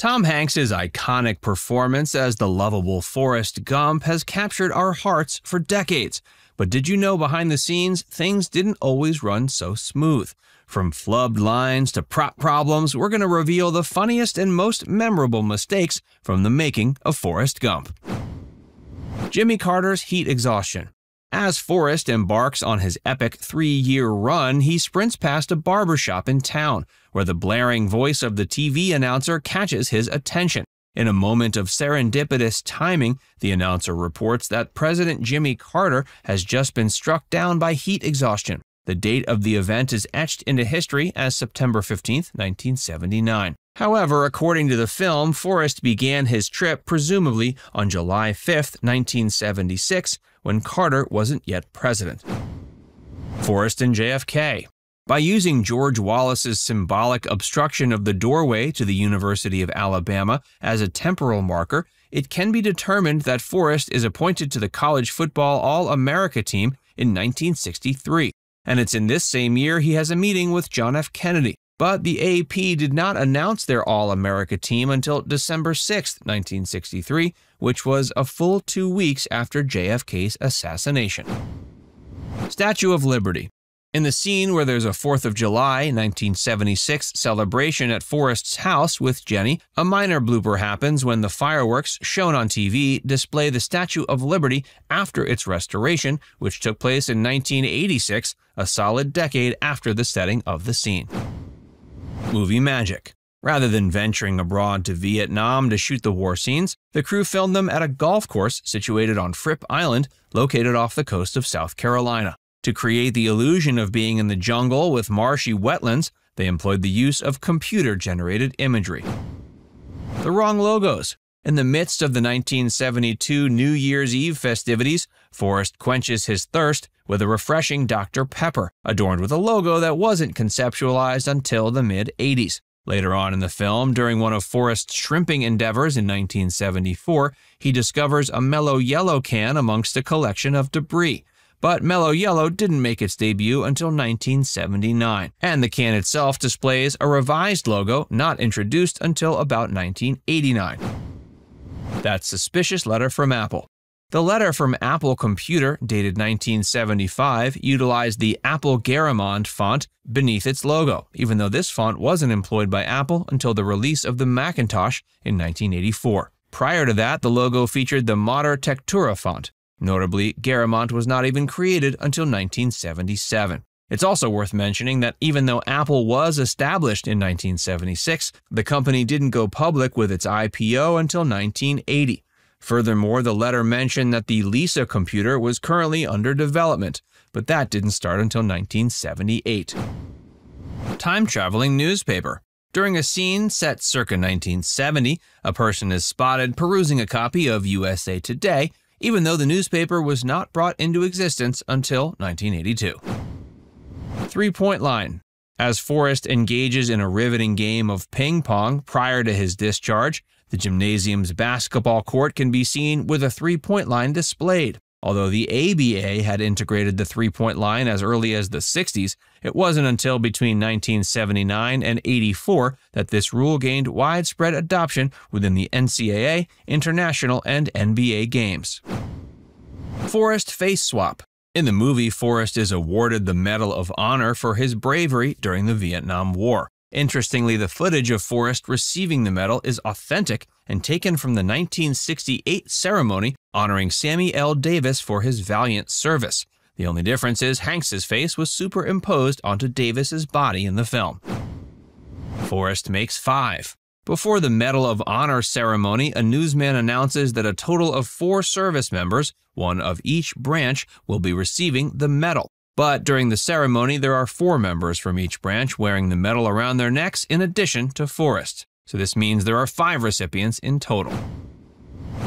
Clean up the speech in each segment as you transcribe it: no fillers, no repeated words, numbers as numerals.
Tom Hanks's iconic performance as the lovable Forrest Gump has captured our hearts for decades. But did you know behind the scenes, things didn't always run so smooth? From flubbed lines to prop problems, we're going to reveal the funniest and most memorable mistakes from the making of Forrest Gump. Jimmy Carter's heat exhaustion. As Forrest embarks on his epic 3-year run, he sprints past a barbershop in town, where the blaring voice of the TV announcer catches his attention. In a moment of serendipitous timing, the announcer reports that President Jimmy Carter has just been struck down by heat exhaustion. The date of the event is etched into history as September 15, 1979. However, according to the film, Forrest began his trip presumably on July 5, 1976, when Carter wasn't yet president. Forrest and JFK. By using George Wallace's symbolic obstruction of the doorway to the University of Alabama as a temporal marker, it can be determined that Forrest is appointed to the college football All-America team in 1963. And it's in this same year he has a meeting with John F. Kennedy. But the AP did not announce their All-America team until December 6, 1963, which was a full 2 weeks after JFK's assassination. Statue of Liberty. In the scene where there's a 4th of July 1976 celebration at Forrest's house with Jenny, a minor blooper happens when the fireworks shown on TV display the Statue of Liberty after its restoration, which took place in 1986, a solid decade after the setting of the scene. Movie magic. Rather than venturing abroad to Vietnam to shoot the war scenes, the crew filmed them at a golf course situated on Fripp Island, located off the coast of South Carolina. To create the illusion of being in the jungle with marshy wetlands, they employed the use of computer-generated imagery. The wrong logos. In the midst of the 1972 New Year's Eve festivities, Forrest quenches his thirst with a refreshing Dr. Pepper, adorned with a logo that wasn't conceptualized until the mid-80s. Later on in the film, during one of Forrest's shrimping endeavors in 1974, he discovers a Mellow Yellow can amongst a collection of debris. But Mellow Yellow didn't make its debut until 1979, and the can itself displays a revised logo not introduced until about 1989. That suspicious letter from Apple. The letter from Apple Computer, dated 1975, utilized the Apple Garamond font beneath its logo, even though this font wasn't employed by Apple until the release of the Macintosh in 1984. Prior to that, the logo featured the Mater Tectura font. Notably, Garamond was not even created until 1977. It's also worth mentioning that even though Apple was established in 1976, the company didn't go public with its IPO until 1980. Furthermore, the letter mentioned that the Lisa computer was currently under development, but that didn't start until 1978. Time-traveling newspaper. During a scene set circa 1970, a person is spotted perusing a copy of USA Today, even though the newspaper was not brought into existence until 1982. Three-point line. As Forrest engages in a riveting game of ping pong prior to his discharge, the gymnasium's basketball court can be seen with a three-point line displayed. Although the ABA had integrated the three-point line as early as the 60s, it wasn't until between 1979 and 84 that this rule gained widespread adoption within the NCAA, international, and NBA games. Forrest face swap. In the movie, Forrest is awarded the Medal of Honor for his bravery during the Vietnam War. Interestingly, the footage of Forrest receiving the medal is authentic and taken from the 1968 ceremony honoring Sammy L. Davis for his valiant service. The only difference is Hanks's face was superimposed onto Davis's body in the film. Forrest makes 5. Before the Medal of Honor ceremony, a newsman announces that a total of 4 service members, one of each branch, will be receiving the medal. But during the ceremony, there are 4 members from each branch wearing the medal around their necks in addition to Forrest. So this means there are 5 recipients in total.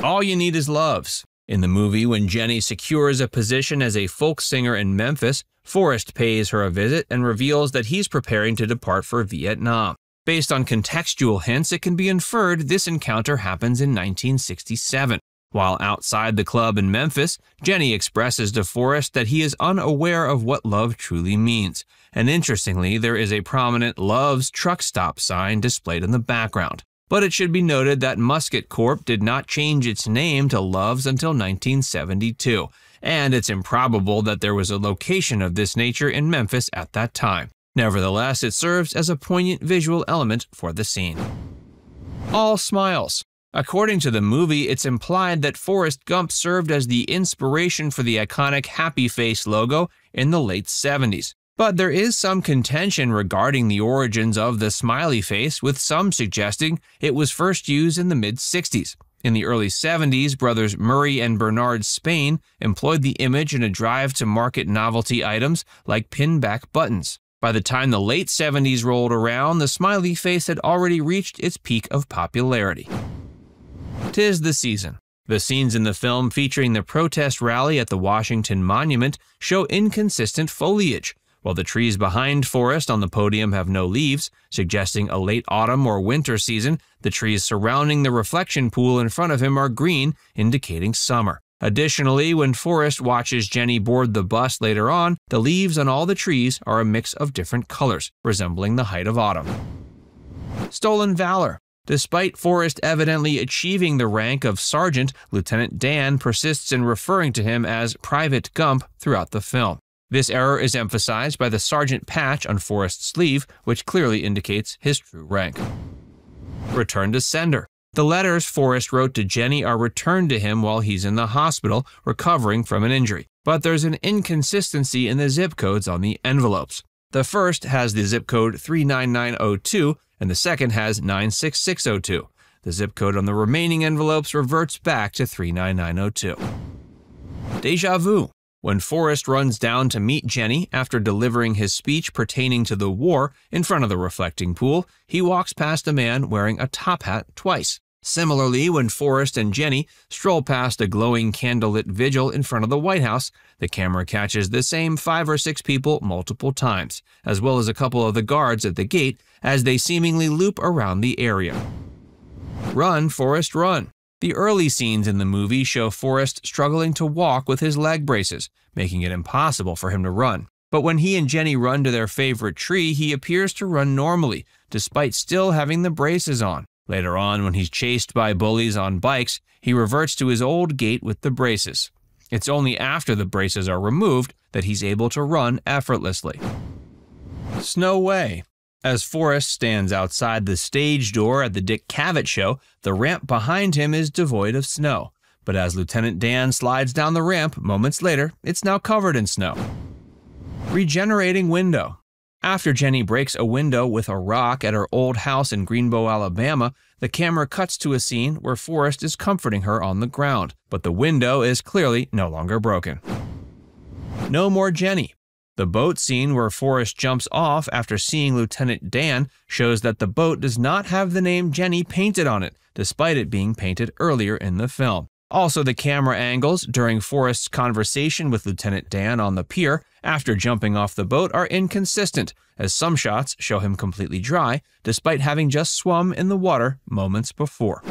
All You Need Is Loves. In the movie, when Jenny secures a position as a folk singer in Memphis, Forrest pays her a visit and reveals that he's preparing to depart for Vietnam. Based on contextual hints, it can be inferred this encounter happens in 1967. While outside the club in Memphis, Jenny expresses to Forrest that he is unaware of what love truly means. And interestingly, there is a prominent Love's truck stop sign displayed in the background. But it should be noted that Musket Corp did not change its name to Love's until 1972, and it's improbable that there was a location of this nature in Memphis at that time. Nevertheless, it serves as a poignant visual element for the scene. All smiles. According to the movie, it's implied that Forrest Gump served as the inspiration for the iconic Happy Face logo in the late 70s. But there is some contention regarding the origins of the smiley face, with some suggesting it was first used in the mid-60s. In the early 70s, brothers Murray and Bernard Spain employed the image in a drive to market novelty items like pin-back buttons. By the time the late 70s rolled around, the smiley face had already reached its peak of popularity. 'Tis the season. The scenes in the film featuring the protest rally at the Washington Monument show inconsistent foliage. While the trees behind Forrest on the podium have no leaves, suggesting a late autumn or winter season, the trees surrounding the reflection pool in front of him are green, indicating summer. Additionally, when Forrest watches Jenny board the bus later on, the leaves on all the trees are a mix of different colors, resembling the height of autumn. Stolen valor. Despite Forrest evidently achieving the rank of sergeant, Lieutenant Dan persists in referring to him as Private Gump throughout the film. This error is emphasized by the sergeant patch on Forrest's sleeve, which clearly indicates his true rank. Return to sender. The letters Forrest wrote to Jenny are returned to him while he's in the hospital, recovering from an injury. But there's an inconsistency in the zip codes on the envelopes. The first has the zip code 39902, and the second has 96602. The zip code on the remaining envelopes reverts back to 39902. Deja vu. When Forrest runs down to meet Jenny after delivering his speech pertaining to the war in front of the reflecting pool, he walks past a man wearing a top hat twice. Similarly, when Forrest and Jenny stroll past a glowing candlelit vigil in front of the White House, the camera catches the same 5 or 6 people multiple times, as well as a couple of the guards at the gate as they seemingly loop around the area. Run, Forrest, run. The early scenes in the movie show Forrest struggling to walk with his leg braces, making it impossible for him to run. But when he and Jenny run to their favorite tree, he appears to run normally, despite still having the braces on. Later on, when he's chased by bullies on bikes, he reverts to his old gait with the braces. It's only after the braces are removed that he's able to run effortlessly. Snow Way. As Forrest stands outside the stage door at the Dick Cavett show, the ramp behind him is devoid of snow. But as Lieutenant Dan slides down the ramp moments later, it's now covered in snow. Regenerating window. After Jenny breaks a window with a rock at her old house in Greenbow, Alabama, the camera cuts to a scene where Forrest is comforting her on the ground, but the window is clearly no longer broken. No More Jenny. The boat scene where Forrest jumps off after seeing Lieutenant Dan shows that the boat does not have the name Jenny painted on it, despite it being painted earlier in the film. Also, the camera angles during Forrest's conversation with Lieutenant Dan on the pier after jumping off the boat are inconsistent, as some shots show him completely dry, despite having just swum in the water moments before.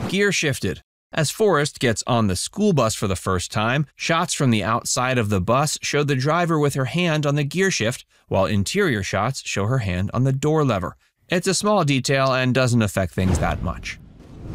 Gear shifted. As Forrest gets on the school bus for the first time, shots from the outside of the bus show the driver with her hand on the gear shift, while interior shots show her hand on the door lever. It's a small detail and doesn't affect things that much.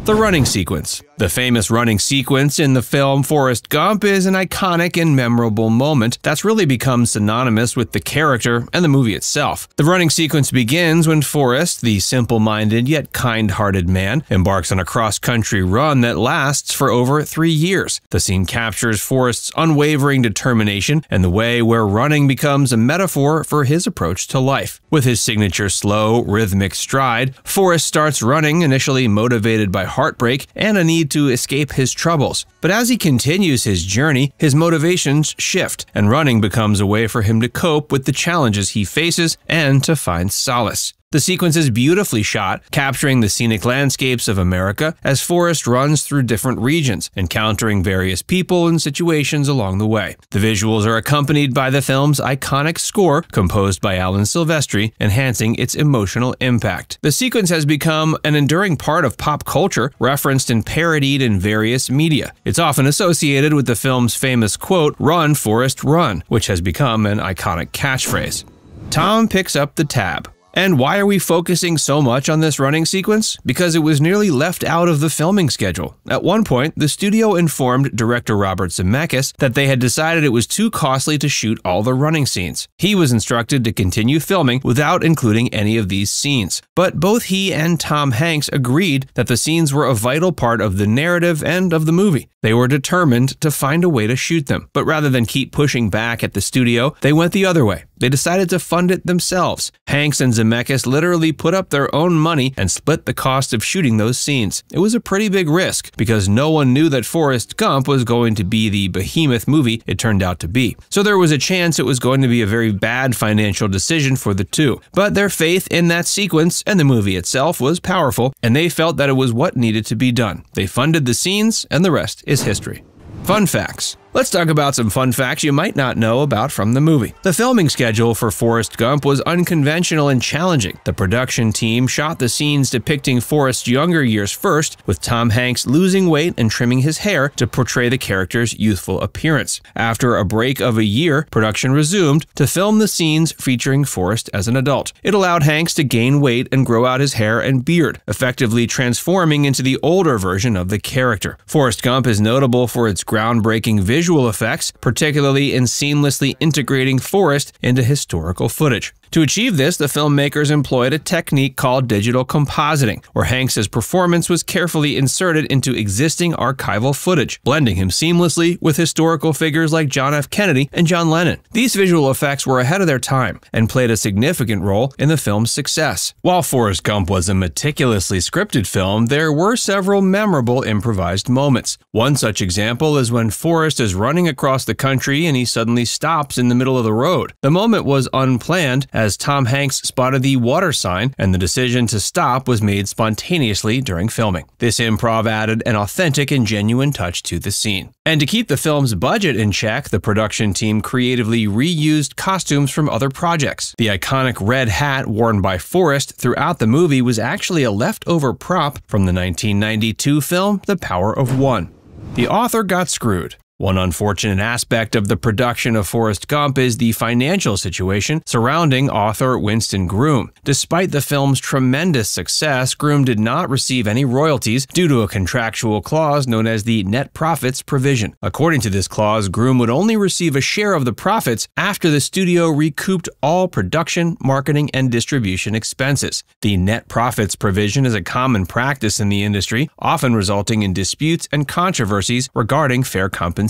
The running sequence. The famous running sequence in the film Forrest Gump is an iconic and memorable moment that's really become synonymous with the character and the movie itself. The running sequence begins when Forrest, the simple-minded yet kind-hearted man, embarks on a cross-country run that lasts for over 3 years. The scene captures Forrest's unwavering determination and the way where running becomes a metaphor for his approach to life. With his signature slow, rhythmic stride, Forrest starts running, initially motivated by heartbreak and a need to escape his troubles. But as he continues his journey, his motivations shift, and running becomes a way for him to cope with the challenges he faces and to find solace. The sequence is beautifully shot, capturing the scenic landscapes of America as Forrest runs through different regions, encountering various people and situations along the way. The visuals are accompanied by the film's iconic score, composed by Alan Silvestri, enhancing its emotional impact. The sequence has become an enduring part of pop culture, referenced and parodied in various media. It's often associated with the film's famous quote, "Run, Forrest, run," which has become an iconic catchphrase. Tom picks up the tab. And why are we focusing so much on this running sequence? Because it was nearly left out of the filming schedule. At one point, the studio informed director Robert Zemeckis that they had decided it was too costly to shoot all the running scenes. He was instructed to continue filming without including any of these scenes. But both he and Tom Hanks agreed that the scenes were a vital part of the narrative and of the movie. They were determined to find a way to shoot them. But rather than keep pushing back at the studio, they went the other way. They decided to fund it themselves. Hanks and Zemeckis literally put up their own money and split the cost of shooting those scenes. It was a pretty big risk, because no one knew that Forrest Gump was going to be the behemoth movie it turned out to be. So there was a chance it was going to be a very bad financial decision for the two. But their faith in that sequence and the movie itself was powerful, and they felt that it was what needed to be done. They funded the scenes, and the rest is history. Fun facts. Let's talk about some fun facts you might not know about from the movie. The filming schedule for Forrest Gump was unconventional and challenging. The production team shot the scenes depicting Forrest's younger years first, with Tom Hanks losing weight and trimming his hair to portray the character's youthful appearance. After a break of a year, production resumed to film the scenes featuring Forrest as an adult. It allowed Hanks to gain weight and grow out his hair and beard, effectively transforming into the older version of the character. Forrest Gump is notable for its groundbreaking visual effects, particularly in seamlessly integrating Forrest into historical footage. To achieve this, the filmmakers employed a technique called digital compositing, where Hanks' performance was carefully inserted into existing archival footage, blending him seamlessly with historical figures like John F. Kennedy and John Lennon. These visual effects were ahead of their time and played a significant role in the film's success. While Forrest Gump was a meticulously scripted film, there were several memorable improvised moments. One such example is when Forrest is running across the country and he suddenly stops in the middle of the road. The moment was unplanned, as Tom Hanks spotted the water sign, and the decision to stop was made spontaneously during filming. This improv added an authentic and genuine touch to the scene. And to keep the film's budget in check, the production team creatively reused costumes from other projects. The iconic red hat worn by Forrest throughout the movie was actually a leftover prop from the 1992 film The Power of One. The author got screwed. One unfortunate aspect of the production of Forrest Gump is the financial situation surrounding author Winston Groom. Despite the film's tremendous success, Groom did not receive any royalties due to a contractual clause known as the net profits provision. According to this clause, Groom would only receive a share of the profits after the studio recouped all production, marketing, and distribution expenses. The net profits provision is a common practice in the industry, often resulting in disputes and controversies regarding fair compensation.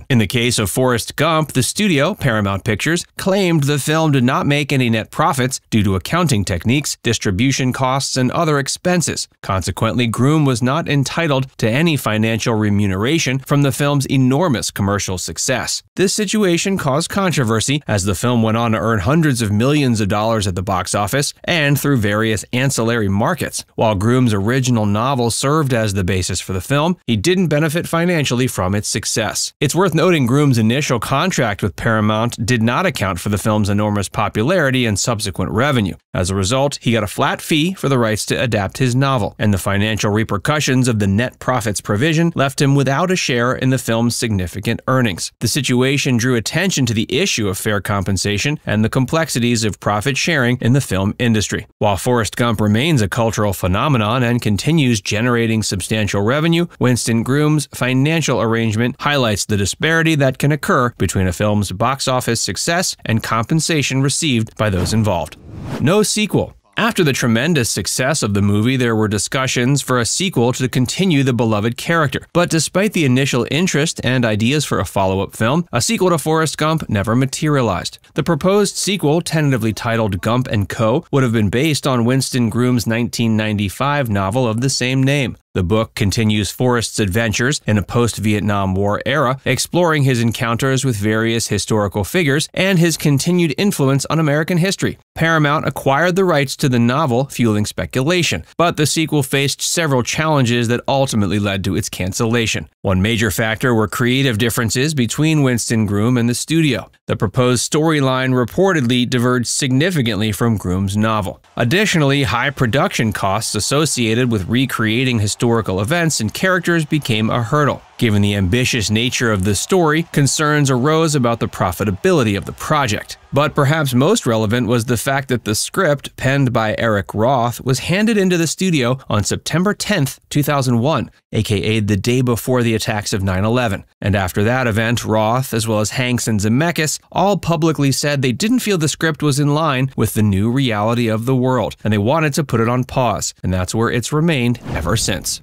In the case of Forrest Gump, the studio, Paramount Pictures, claimed the film did not make any net profits due to accounting techniques, distribution costs, and other expenses. Consequently, Groom was not entitled to any financial remuneration from the film's enormous commercial success. This situation caused controversy as the film went on to earn hundreds of millions of dollars at the box office and through various ancillary markets. While Groom's original novel served as the basis for the film, he didn't benefit financially from its success. It's worth noting Groom's initial contract with Paramount did not account for the film's enormous popularity and subsequent revenue. As a result, he got a flat fee for the rights to adapt his novel, and the financial repercussions of the net profits provision left him without a share in the film's significant earnings. The situation drew attention to the issue of fair compensation and the complexities of profit sharing in the film industry. While Forrest Gump remains a cultural phenomenon and continues generating substantial revenue, Winston Groom's financial arrangement highlights the disparity that can occur between a film's box office success and compensation received by those involved. No sequel. After the tremendous success of the movie, there were discussions for a sequel to continue the beloved character. But despite the initial interest and ideas for a follow-up film, a sequel to Forrest Gump never materialized. The proposed sequel, tentatively titled Gump & Co., would have been based on Winston Groom's 1995 novel of the same name. The book continues Forrest's adventures in a post-Vietnam War era, exploring his encounters with various historical figures and his continued influence on American history. Paramount acquired the rights to the novel, fueling speculation, but the sequel faced several challenges that ultimately led to its cancellation. One major factor were creative differences between Winston Groom and the studio. The proposed storyline reportedly diverged significantly from Groom's novel. Additionally, high production costs associated with recreating historical events and characters became a hurdle. Given the ambitious nature of the story, concerns arose about the profitability of the project. But perhaps most relevant was the fact that the script, penned by Eric Roth, was handed into the studio on September 10th, 2001, aka the day before the attacks of 9/11. And after that event, Roth, as well as Hanks and Zemeckis, all publicly said they didn't feel the script was in line with the new reality of the world, and they wanted to put it on pause, and that's where it's remained ever since.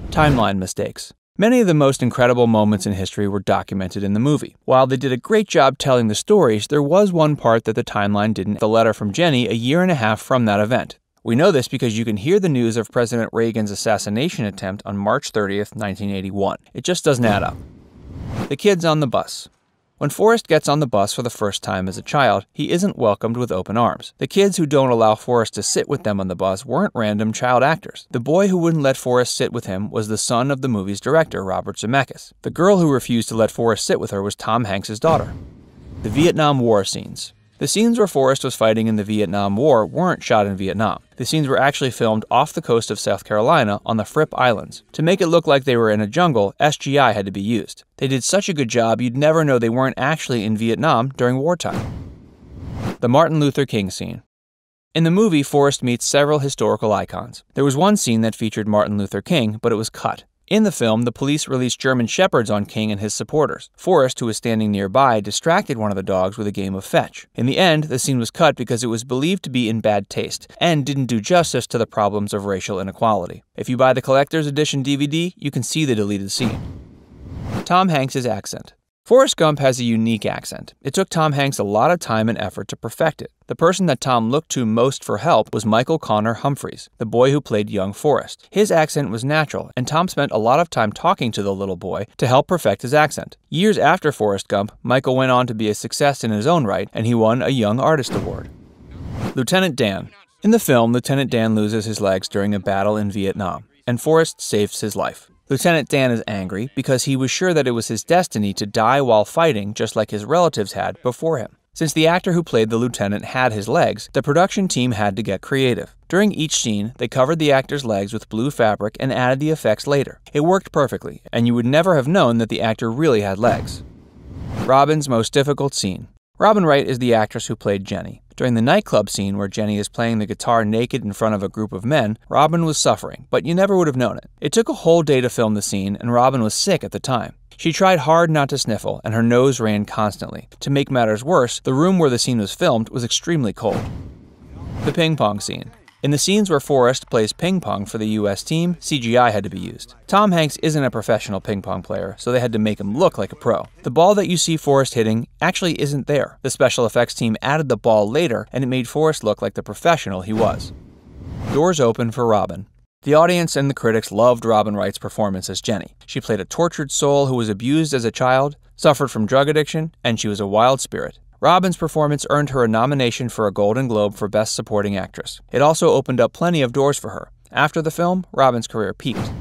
Timeline mistakes. Many of the most incredible moments in history were documented in the movie. While they did a great job telling the stories, there was one part that the timeline didn't. The letter from Jenny a year and a half from that event. We know this because you can hear the news of President Reagan's assassination attempt on March 30th, 1981. It just doesn't add up. The kids on the bus. When Forrest gets on the bus for the first time as a child, he isn't welcomed with open arms. The kids who don't allow Forrest to sit with them on the bus weren't random child actors. The boy who wouldn't let Forrest sit with him was the son of the movie's director, Robert Zemeckis. The girl who refused to let Forrest sit with her was Tom Hanks' daughter. The Vietnam War scenes. The scenes where Forrest was fighting in the Vietnam War weren't shot in Vietnam. The scenes were actually filmed off the coast of South Carolina on the Fripp Islands. To make it look like they were in a jungle, SGI had to be used. They did such a good job you'd never know they weren't actually in Vietnam during wartime. The Martin Luther King scene. In the movie, Forrest meets several historical icons. There was one scene that featured Martin Luther King, but it was cut. In the film, the police released German shepherds on King and his supporters. Forrest, who was standing nearby, distracted one of the dogs with a game of fetch. In the end, the scene was cut because it was believed to be in bad taste and didn't do justice to the problems of racial inequality. If you buy the collector's edition DVD, you can see the deleted scene. Tom Hanks' accent. Forrest Gump has a unique accent. It took Tom Hanks a lot of time and effort to perfect it. The person that Tom looked to most for help was Michael Connor Humphreys, the boy who played young Forrest. His accent was natural, and Tom spent a lot of time talking to the little boy to help perfect his accent. Years after Forrest Gump, Michael went on to be a success in his own right, and he won a Young Artist Award. Lieutenant Dan. In the film, Lieutenant Dan loses his legs during a battle in Vietnam, and Forrest saves his life. Lieutenant Dan is angry because he was sure that it was his destiny to die while fighting just like his relatives had before him. Since the actor who played the lieutenant had his legs, the production team had to get creative. During each scene, they covered the actor's legs with blue fabric and added the effects later. It worked perfectly, and you would never have known that the actor really had legs. Robin's most difficult scene. Robin Wright is the actress who played Jenny. During the nightclub scene where Jenny is playing the guitar naked in front of a group of men, Robin was suffering, but you never would have known it. It took a whole day to film the scene, and Robin was sick at the time. She tried hard not to sniffle, and her nose ran constantly. To make matters worse, the room where the scene was filmed was extremely cold. The ping pong scene. In the scenes where Forrest plays ping pong for the US team, CGI had to be used. Tom Hanks isn't a professional ping pong player, so they had to make him look like a pro. The ball that you see Forrest hitting actually isn't there. The special effects team added the ball later, and it made Forrest look like the professional he was. Doors open for Robin. The audience and the critics loved Robin Wright's performance as Jenny. She played a tortured soul who was abused as a child, suffered from drug addiction, and she was a wild spirit. Robin's performance earned her a nomination for a Golden Globe for Best Supporting Actress. It also opened up plenty of doors for her. After the film, Robin's career peaked.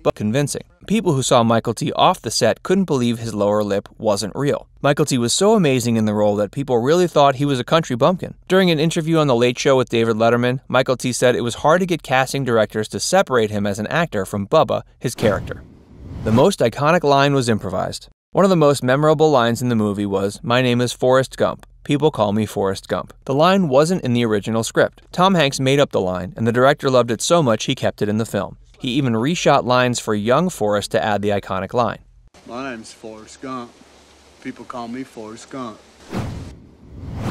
But convincing. People who saw Michael T. off the set couldn't believe his lower lip wasn't real. Michael T. was so amazing in the role that people really thought he was a country bumpkin. During an interview on The Late Show with David Letterman, Michael T. said it was hard to get casting directors to separate him as an actor from Bubba, his character. The most iconic line was improvised. One of the most memorable lines in the movie was, "My name is Forrest Gump. People call me Forrest Gump." The line wasn't in the original script. Tom Hanks made up the line, and the director loved it so much he kept it in the film. He even reshot lines for young Forrest to add the iconic line. My name's Forrest Gump. People call me Forrest Gump.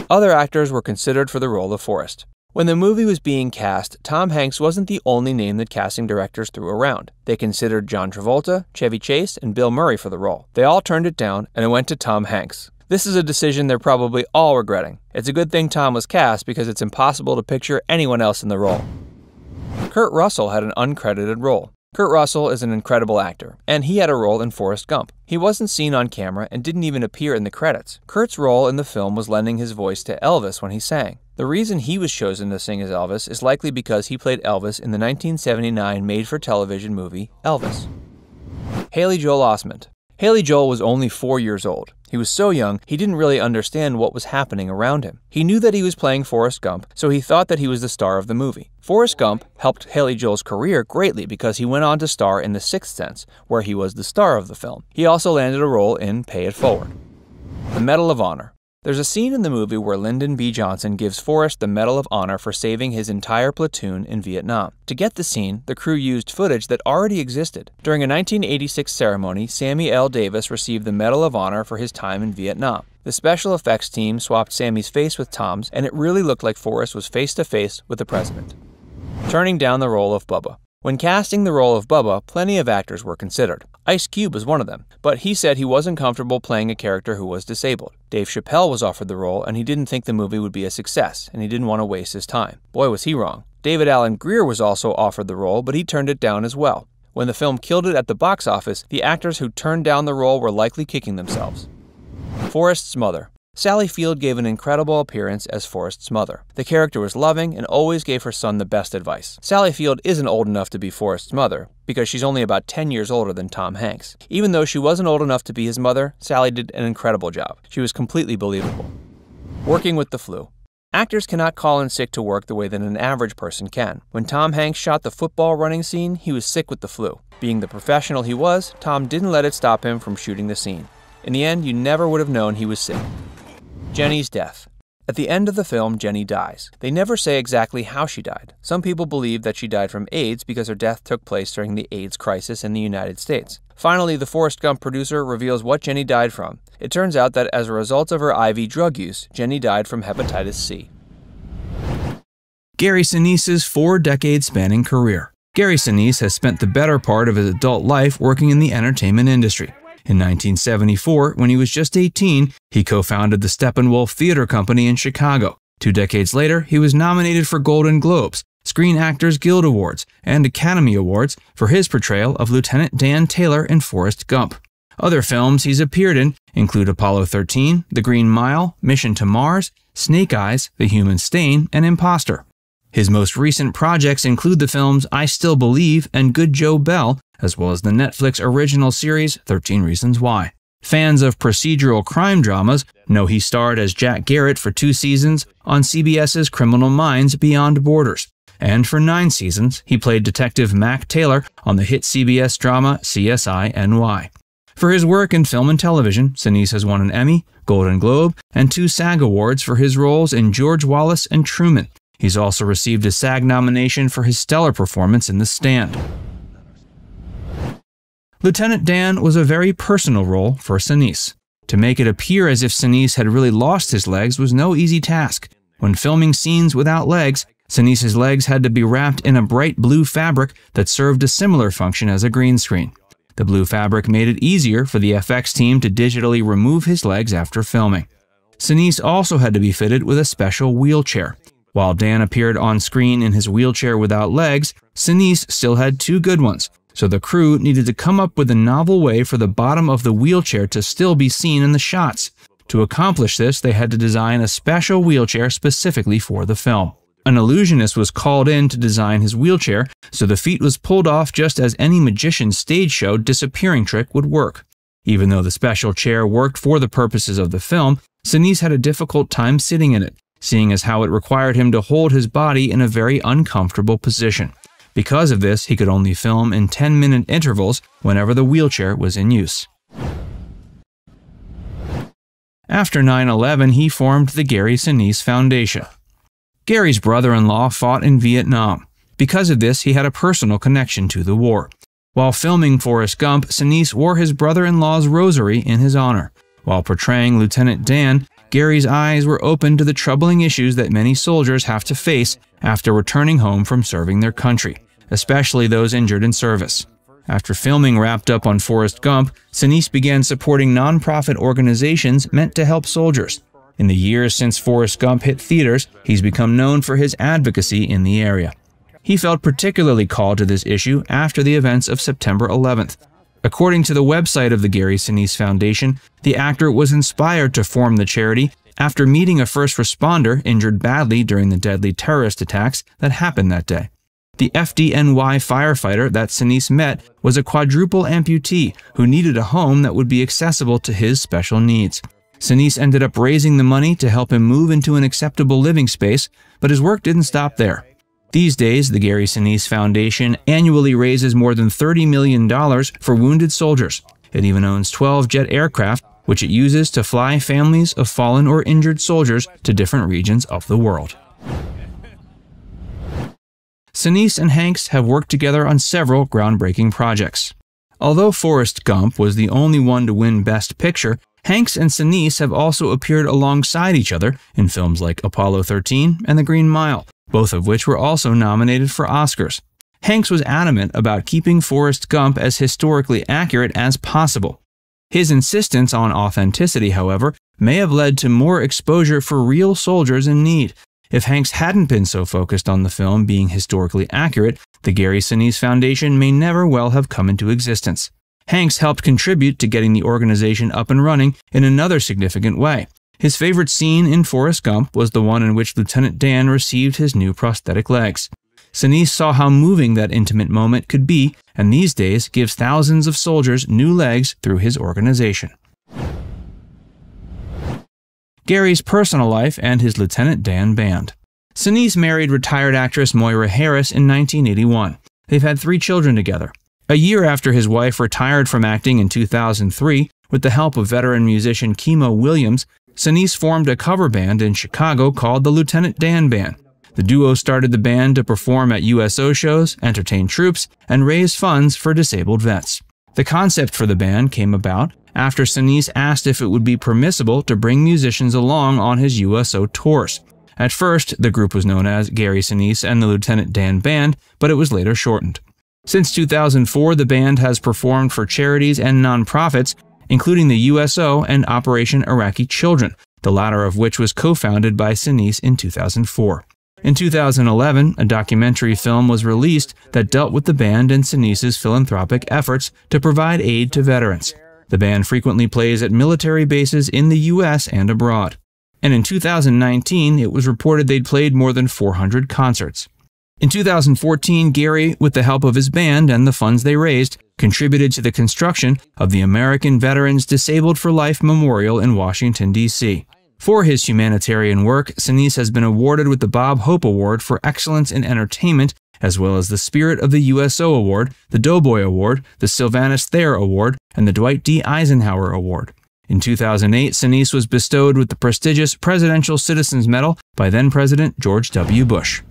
Other actors were considered for the role of Forrest. When the movie was being cast, Tom Hanks wasn't the only name that casting directors threw around. They considered John Travolta, Chevy Chase, and Bill Murray for the role. They all turned it down, and it went to Tom Hanks. This is a decision they're probably all regretting. It's a good thing Tom was cast because it's impossible to picture anyone else in the role. Kurt Russell had an uncredited role. Kurt Russell is an incredible actor, and he had a role in Forrest Gump. He wasn't seen on camera and didn't even appear in the credits. Kurt's role in the film was lending his voice to Elvis when he sang. The reason he was chosen to sing as Elvis is likely because he played Elvis in the 1979 made-for-television movie Elvis. Haley Joel Osment. Haley Joel was only 4 years old. He was so young, he didn't really understand what was happening around him. He knew that he was playing Forrest Gump, so he thought that he was the star of the movie. Forrest Gump helped Haley Joel's career greatly because he went on to star in The Sixth Sense, where he was the star of the film. He also landed a role in Pay It Forward. The Medal of Honor. There's a scene in the movie where Lyndon B. Johnson gives Forrest the Medal of Honor for saving his entire platoon in Vietnam. To get the scene, the crew used footage that already existed. During a 1986 ceremony, Sammy L. Davis received the Medal of Honor for his time in Vietnam. The special effects team swapped Sammy's face with Tom's, and it really looked like Forrest was face-to-face with the president. Turning down the role of Bubba. When casting the role of Bubba, plenty of actors were considered. Ice Cube was one of them, but he said he wasn't comfortable playing a character who was disabled. Dave Chappelle was offered the role, and he didn't think the movie would be a success, and he didn't want to waste his time. Boy, was he wrong. David Alan Grier was also offered the role, but he turned it down as well. When the film killed it at the box office, the actors who turned down the role were likely kicking themselves. Forrest's mother. Sally Field gave an incredible appearance as Forrest's mother. The character was loving and always gave her son the best advice. Sally Field isn't old enough to be Forrest's mother, because she's only about 10 years older than Tom Hanks. Even though she wasn't old enough to be his mother, Sally did an incredible job. She was completely believable. Working with the flu. Actors cannot call in sick to work the way that an average person can. When Tom Hanks shot the football running scene, he was sick with the flu. Being the professional he was, Tom didn't let it stop him from shooting the scene. In the end, you never would have known he was sick. Jenny's death. At the end of the film, Jenny dies. They never say exactly how she died. Some people believe that she died from AIDS because her death took place during the AIDS crisis in the United States. Finally, the Forrest Gump producer reveals what Jenny died from. It turns out that as a result of her IV drug use, Jenny died from hepatitis C. Gary Sinise's 4-decade-spanning career. Gary Sinise has spent the better part of his adult life working in the entertainment industry. In 1974, when he was just 18, he co-founded the Steppenwolf Theater Company in Chicago. 2 decades later, he was nominated for Golden Globes, Screen Actors Guild Awards, and Academy Awards for his portrayal of Lieutenant Dan Taylor in Forrest Gump. Other films he's appeared in include Apollo 13, The Green Mile, Mission to Mars, Snake Eyes, The Human Stain, and Imposter. His most recent projects include the films I Still Believe and Good Joe Bell, as well as the Netflix original series 13 Reasons Why. Fans of procedural crime dramas know he starred as Jack Garrett for 2 seasons on CBS's Criminal Minds Beyond Borders. And for 9 seasons, he played Detective Mac Taylor on the hit CBS drama CSI NY. For his work in film and television, Sinise has won an Emmy, Golden Globe, and 2 SAG Awards for his roles in George Wallace and Truman. He's also received a SAG nomination for his stellar performance in The Stand. Lieutenant Dan was a very personal role for Sinise. To make it appear as if Sinise had really lost his legs was no easy task. When filming scenes without legs, Sinise's legs had to be wrapped in a bright blue fabric that served a similar function as a green screen. The blue fabric made it easier for the FX team to digitally remove his legs after filming. Sinise also had to be fitted with a special wheelchair. While Dan appeared on screen in his wheelchair without legs, Sinise still had 2 good ones, so the crew needed to come up with a novel way for the bottom of the wheelchair to still be seen in the shots. To accomplish this, they had to design a special wheelchair specifically for the film. An illusionist was called in to design his wheelchair, so the feat was pulled off just as any magician's stage show disappearing trick would work. Even though the special chair worked for the purposes of the film, Sinise had a difficult time sitting in it, seeing as how it required him to hold his body in a very uncomfortable position. Because of this, he could only film in 10-minute intervals whenever the wheelchair was in use. After 9/11, he formed the Gary Sinise Foundation. Gary's brother-in-law fought in Vietnam. Because of this, he had a personal connection to the war. While filming Forrest Gump, Sinise wore his brother-in-law's rosary in his honor. While portraying Lieutenant Dan, Gary's eyes were open to the troubling issues that many soldiers have to face after returning home from serving their country, especially those injured in service. After filming wrapped up on Forrest Gump, Sinise began supporting nonprofit organizations meant to help soldiers. In the years since Forrest Gump hit theaters, he's become known for his advocacy in the area. He felt particularly called to this issue after the events of September 11th. According to the website of the Gary Sinise Foundation, the actor was inspired to form the charity after meeting a first responder injured badly during the deadly terrorist attacks that happened that day. The FDNY firefighter that Sinise met was a quadruple amputee who needed a home that would be accessible to his special needs. Sinise ended up raising the money to help him move into an acceptable living space, but his work didn't stop there. These days, the Gary Sinise Foundation annually raises more than $30 million for wounded soldiers. It even owns 12 jet aircraft, which it uses to fly families of fallen or injured soldiers to different regions of the world. Sinise and Hanks have worked together on several groundbreaking projects. Although Forrest Gump was the only one to win Best Picture, Hanks and Sinise have also appeared alongside each other in films like Apollo 13 and The Green Mile, both of which were also nominated for Oscars. Hanks was adamant about keeping Forrest Gump as historically accurate as possible. His insistence on authenticity, however, may have led to more exposure for real soldiers in need. If Hanks hadn't been so focused on the film being historically accurate, the Gary Sinise Foundation may never well have come into existence. Hanks helped contribute to getting the organization up and running in another significant way. His favorite scene in Forrest Gump was the one in which Lieutenant Dan received his new prosthetic legs. Sinise saw how moving that intimate moment could be, and these days gives thousands of soldiers new legs through his organization. Gary's personal life and his Lieutenant Dan band. Sinise married retired actress Moira Harris in 1981. They've had 3 children together. A year after his wife retired from acting in 2003, with the help of veteran musician Kimo Williams, Sinise formed a cover band in Chicago called the Lieutenant Dan Band. The duo started the band to perform at USO shows, entertain troops, and raise funds for disabled vets. The concept for the band came about after Sinise asked if it would be permissible to bring musicians along on his USO tours. At first, the group was known as Gary Sinise and the Lieutenant Dan Band, but it was later shortened. Since 2004, the band has performed for charities and nonprofits, including the USO and Operation Iraqi Children, the latter of which was co-founded by Sinise in 2004. In 2011, a documentary film was released that dealt with the band and Sinise's philanthropic efforts to provide aid to veterans. The band frequently plays at military bases in the US and abroad. And in 2019, it was reported they'd played more than 400 concerts. In 2014, Gary, with the help of his band and the funds they raised, contributed to the construction of the American Veterans Disabled for Life Memorial in Washington, D.C. For his humanitarian work, Sinise has been awarded with the Bob Hope Award for Excellence in Entertainment, as well as the Spirit of the USO Award, the Doughboy Award, the Sylvanus Thayer Award, and the Dwight D. Eisenhower Award. In 2008, Sinise was bestowed with the prestigious Presidential Citizens Medal by then-President George W. Bush.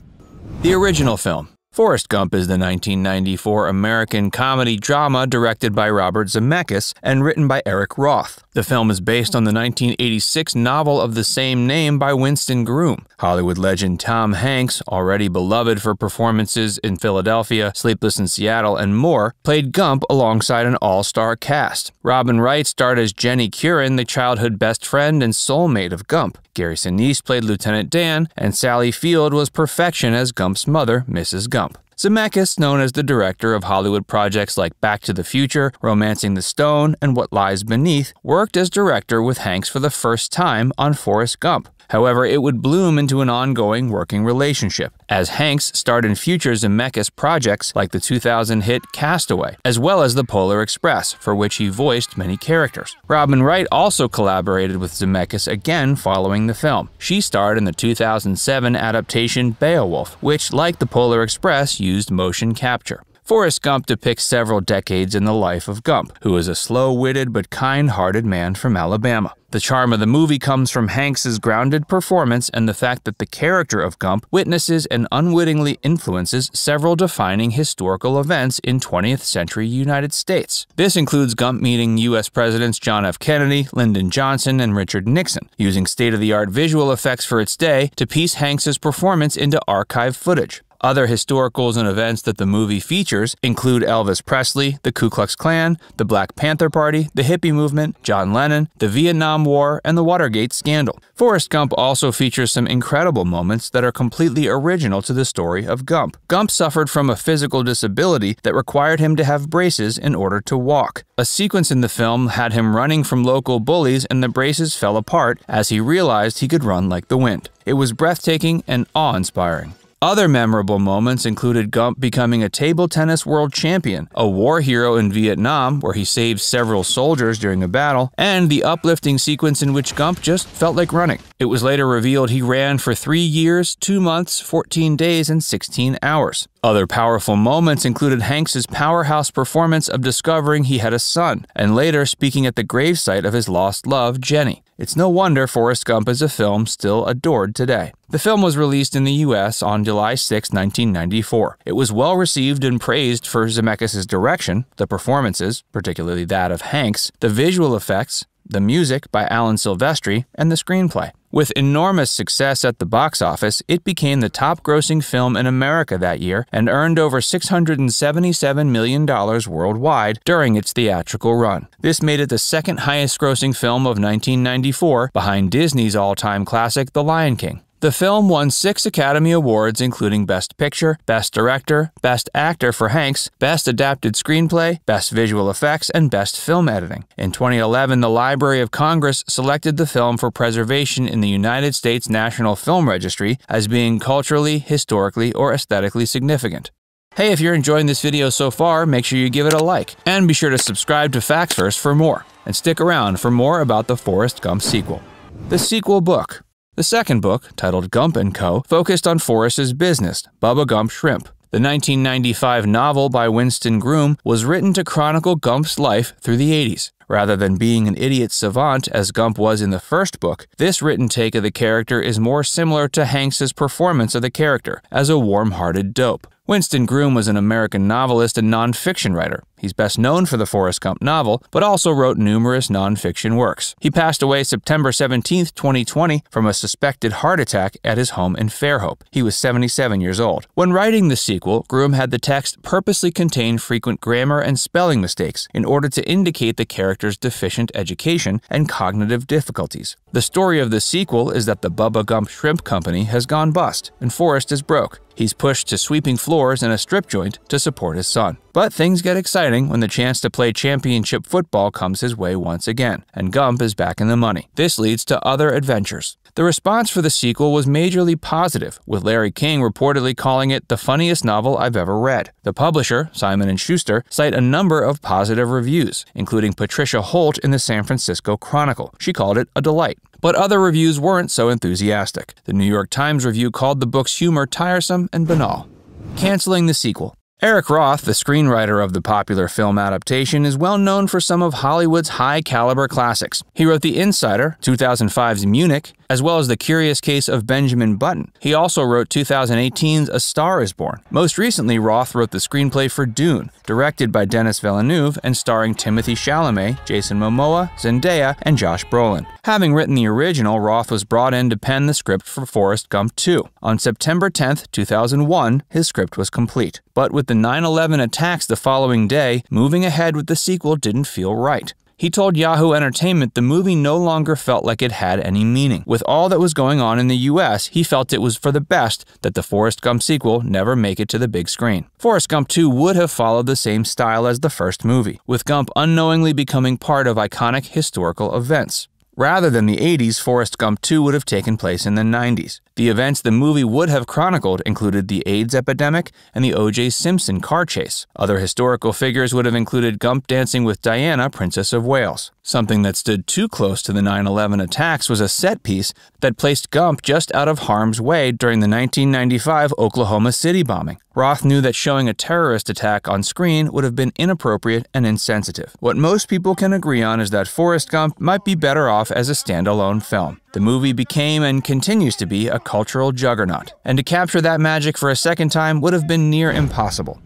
The original film. Forrest Gump is the 1994 American comedy drama directed by Robert Zemeckis and written by Eric Roth. The film is based on the 1986 novel of the same name by Winston Groom. Hollywood legend Tom Hanks, already beloved for performances in Philadelphia, Sleepless in Seattle, and more, played Gump alongside an all-star cast. Robin Wright starred as Jenny Curran, the childhood best friend and soulmate of Gump. Gary Sinise played Lieutenant Dan, and Sally Field was perfection as Gump's mother, Mrs. Gump. Zemeckis, known as the director of Hollywood projects like Back to the Future, Romancing the Stone, and What Lies Beneath, worked as director with Hanks for the first time on Forrest Gump. However, it would bloom into an ongoing working relationship, as Hanks starred in future Zemeckis projects like the 2000 hit Castaway, as well as The Polar Express, for which he voiced many characters. Robin Wright also collaborated with Zemeckis again following the film. She starred in the 2007 adaptation Beowulf, which, like The Polar Express, used motion capture. Forrest Gump depicts several decades in the life of Gump, who is a slow-witted but kind-hearted man from Alabama. The charm of the movie comes from Hanks's grounded performance and the fact that the character of Gump witnesses and unwittingly influences several defining historical events in 20th century United States. This includes Gump meeting U.S. Presidents John F. Kennedy, Lyndon Johnson, and Richard Nixon, using state-of-the-art visual effects for its day to piece Hanks's performance into archive footage. Other historicals and events that the movie features include Elvis Presley, the Ku Klux Klan, the Black Panther Party, the hippie movement, John Lennon, the Vietnam War, and the Watergate scandal. Forrest Gump also features some incredible moments that are completely original to the story of Gump. Gump suffered from a physical disability that required him to have braces in order to walk. A sequence in the film had him running from local bullies and the braces fell apart as he realized he could run like the wind. It was breathtaking and awe-inspiring. Other memorable moments included Gump becoming a table tennis world champion, a war hero in Vietnam where he saved several soldiers during a battle, and the uplifting sequence in which Gump just felt like running. It was later revealed he ran for 3 years, 2 months, 14 days, and 16 hours. Other powerful moments included Hanks's powerhouse performance of discovering he had a son, and later speaking at the gravesite of his lost love, Jenny. It's no wonder Forrest Gump is a film still adored today. The film was released in the U.S. on July 6, 1994. It was well received and praised for Zemeckis' direction, the performances, particularly that of Hanks, the visual effects, the music by Alan Silvestri, and the screenplay. With enormous success at the box office, it became the top-grossing film in America that year and earned over $677 million worldwide during its theatrical run. This made it the second highest-grossing film of 1994, behind Disney's all-time classic, The Lion King. The film won 6 Academy Awards, including Best Picture, Best Director, Best Actor for Hanks, Best Adapted Screenplay, Best Visual Effects, and Best Film Editing. In 2011, the Library of Congress selected the film for preservation in the United States National Film Registry as being culturally, historically, or aesthetically significant. Hey, if you're enjoying this video so far, make sure you give it a like, and be sure to subscribe to Facts First for more, and stick around for more about the Forrest Gump sequel. The sequel book. The second book, titled Gump & Co., focused on Forrest's business, Bubba Gump Shrimp. The 1995 novel by Winston Groom was written to chronicle Gump's life through the 80s. Rather than being an idiot savant as Gump was in the first book, this written take of the character is more similar to Hanks's performance of the character, as a warm-hearted dope. Winston Groom was an American novelist and nonfiction writer. He's best known for the Forrest Gump novel, but also wrote numerous nonfiction works. He passed away September 17, 2020, from a suspected heart attack at his home in Fairhope. He was 77 years old. When writing the sequel, Groom had the text purposely contain frequent grammar and spelling mistakes in order to indicate the character's deficient education and cognitive difficulties. The story of the sequel is that the Bubba Gump Shrimp Company has gone bust, and Forrest is broke. He's pushed to sweeping floors in a strip joint to support his son. But things get exciting when the chance to play championship football comes his way once again, and Gump is back in the money. This leads to other adventures. The response for the sequel was majorly positive, with Larry King reportedly calling it the funniest novel I've ever read. The publisher, Simon & Schuster, cite a number of positive reviews, including Patricia Holt in the San Francisco Chronicle. She called it a delight. But other reviews weren't so enthusiastic. The New York Times review called the book's humor tiresome and banal. Canceling the sequel. Eric Roth, the screenwriter of the popular film adaptation, is well known for some of Hollywood's high-caliber classics. He wrote The Insider, 2005's Munich, as well as The Curious Case of Benjamin Button. He also wrote 2018's A Star is Born. Most recently, Roth wrote the screenplay for Dune, directed by Denis Villeneuve and starring Timothée Chalamet, Jason Momoa, Zendaya, and Josh Brolin. Having written the original, Roth was brought in to pen the script for Forrest Gump 2. On September 10, 2001, his script was complete. But with the 9/11 attacks the following day, moving ahead with the sequel didn't feel right. He told Yahoo Entertainment the movie no longer felt like it had any meaning. With all that was going on in the US, he felt it was for the best that the Forrest Gump sequel never make it to the big screen. Forrest Gump 2 would have followed the same style as the first movie, with Gump unknowingly becoming part of iconic historical events. Rather than the 80s, Forrest Gump 2 would have taken place in the 90s. The events the movie would have chronicled included the AIDS epidemic and the O.J. Simpson car chase. Other historical figures would have included Gump dancing with Diana, Princess of Wales. Something that stood too close to the 9/11 attacks was a set piece that placed Gump just out of harm's way during the 1995 Oklahoma City bombing. Roth knew that showing a terrorist attack on screen would have been inappropriate and insensitive. What most people can agree on is that Forrest Gump might be better off as a standalone film. The movie became and continues to be a cultural juggernaut, and to capture that magic for a second time would have been near impossible.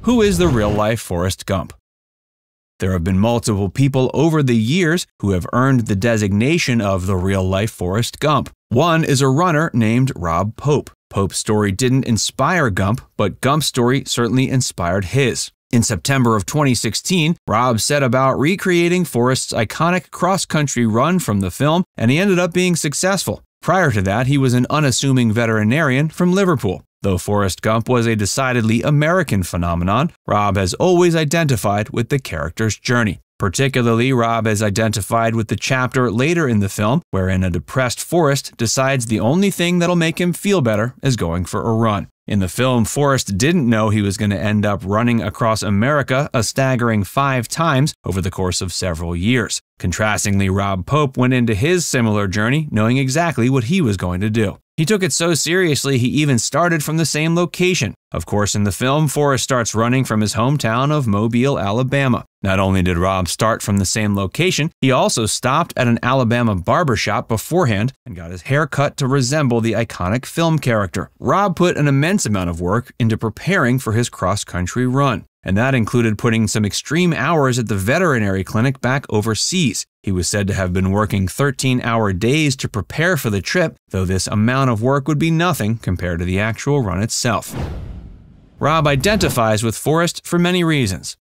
Who is the real-life Forrest Gump? There have been multiple people over the years who have earned the designation of the real-life Forrest Gump. One is a runner named Rob Pope. Pope's story didn't inspire Gump, but Gump's story certainly inspired his. In September of 2016, Rob set about recreating Forrest's iconic cross-country run from the film, and he ended up being successful. Prior to that, he was an unassuming veterinarian from Liverpool. Though Forrest Gump was a decidedly American phenomenon, Rob has always identified with the character's journey. Particularly, Rob has identified with the chapter later in the film wherein a depressed Forrest decides the only thing that'll make him feel better is going for a run. In the film, Forrest didn't know he was going to end up running across America a staggering 5 times over the course of several years. Contrastingly, Rob Pope went into his similar journey knowing exactly what he was going to do. He took it so seriously he even started from the same location. Of course, in the film, Forrest starts running from his hometown of Mobile, Alabama. Not only did Rob start from the same location, he also stopped at an Alabama barbershop beforehand and got his hair cut to resemble the iconic film character. Rob put an immense amount of work into preparing for his cross-country run, and that included putting some extreme hours at the veterinary clinic back overseas. He was said to have been working 13-hour days to prepare for the trip, though this amount of work would be nothing compared to the actual run itself. Rob identifies with Forrest for many reasons.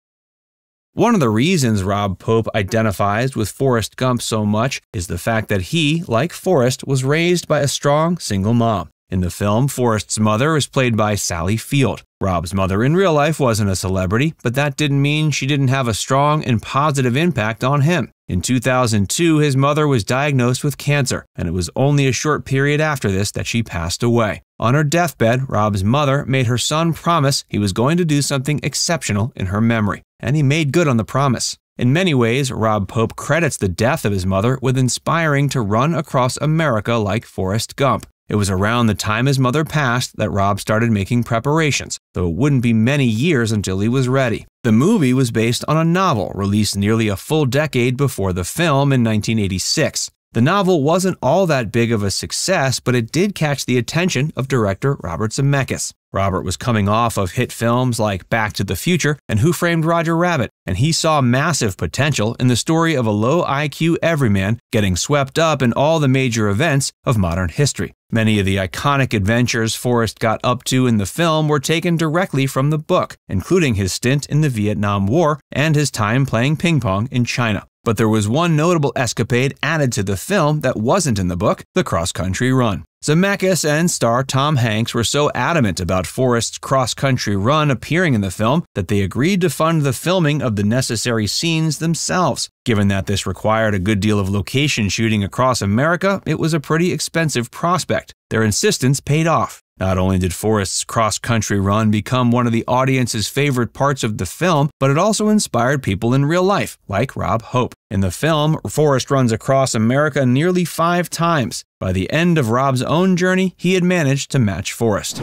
One of the reasons Rob Pope identifies with Forrest Gump so much is the fact that he, like Forrest, was raised by a strong single mom. In the film, Forrest's mother is played by Sally Field. Rob's mother in real life wasn't a celebrity, but that didn't mean she didn't have a strong and positive impact on him. In 2002, his mother was diagnosed with cancer, and it was only a short period after this that she passed away. On her deathbed, Rob's mother made her son promise he was going to do something exceptional in her memory, and he made good on the promise. In many ways, Rob Pope credits the death of his mother with inspiring to run across America like Forrest Gump. It was around the time his mother passed that Rob started making preparations, though it wouldn't be many years until he was ready. The movie was based on a novel released nearly a full decade before the film in 1986. The novel wasn't all that big of a success, but it did catch the attention of director Robert Zemeckis. Robert was coming off of hit films like Back to the Future and Who Framed Roger Rabbit, and he saw massive potential in the story of a low-IQ everyman getting swept up in all the major events of modern history. Many of the iconic adventures Forrest got up to in the film were taken directly from the book, including his stint in the Vietnam War and his time playing ping pong in China. But there was one notable escapade added to the film that wasn't in the book, the cross-country run. Zemeckis and star Tom Hanks were so adamant about Forrest's cross-country run appearing in the film that they agreed to fund the filming of the necessary scenes themselves. Given that this required a good deal of location shooting across America, it was a pretty expensive prospect. Their insistence paid off. Not only did Forrest's cross-country run become one of the audience's favorite parts of the film, but it also inspired people in real life, like Rob Hope. In the film, Forrest runs across America nearly 5 times. By the end of Rob's own journey, he had managed to match Forrest.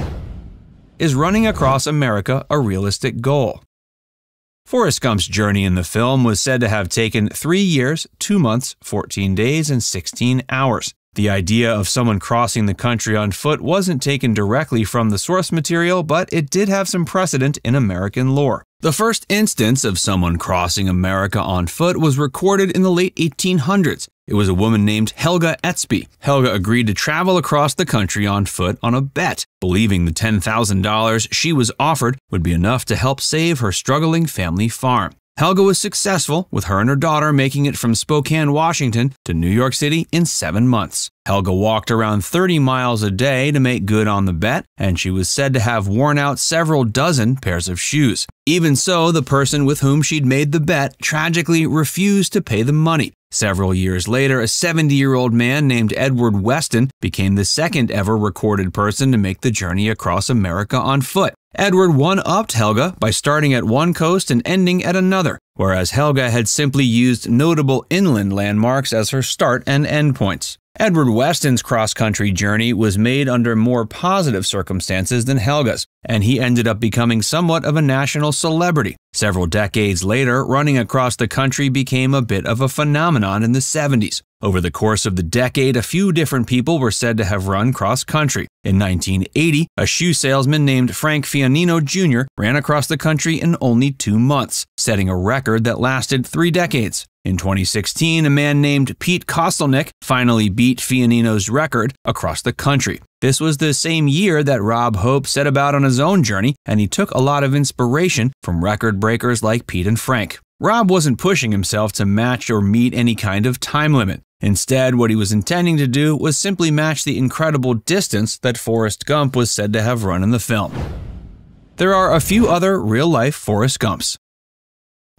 Is running across America a realistic goal? Forrest Gump's journey in the film was said to have taken 3 years, 2 months, 14 days, and 16 hours. The idea of someone crossing the country on foot wasn't taken directly from the source material, but it did have some precedent in American lore. The first instance of someone crossing America on foot was recorded in the late 1800s. It was a woman named Helga Etzby. Helga agreed to travel across the country on foot on a bet, believing the $10,000 she was offered would be enough to help save her struggling family farm. Helga was successful, with her and her daughter making it from Spokane, Washington to New York City in 7 months. Helga walked around 30 miles a day to make good on the bet, and she was said to have worn out several dozen pairs of shoes. Even so, the person with whom she'd made the bet tragically refused to pay the money. Several years later, a 70-year-old man named Edward Weston became the second ever recorded person to make the journey across America on foot. Edward one-upped Helga by starting at one coast and ending at another, whereas Helga had simply used notable inland landmarks as her start and end points. Edward Weston's cross-country journey was made under more positive circumstances than Helga's, and he ended up becoming somewhat of a national celebrity. Several decades later, running across the country became a bit of a phenomenon in the 70s. Over the course of the decade, a few different people were said to have run cross-country. In 1980, a shoe salesman named Frank Fianino Jr. ran across the country in only 2 months, setting a record that lasted 3 decades. In 2016, a man named Pete Kostelnick finally beat Fianino's record across the country. This was the same year that Rob Hope set about on his own journey, and he took a lot of inspiration from record breakers like Pete and Frank. Rob wasn't pushing himself to match or meet any kind of time limit. Instead, what he was intending to do was simply match the incredible distance that Forrest Gump was said to have run in the film. There are a few other real-life Forrest Gumps.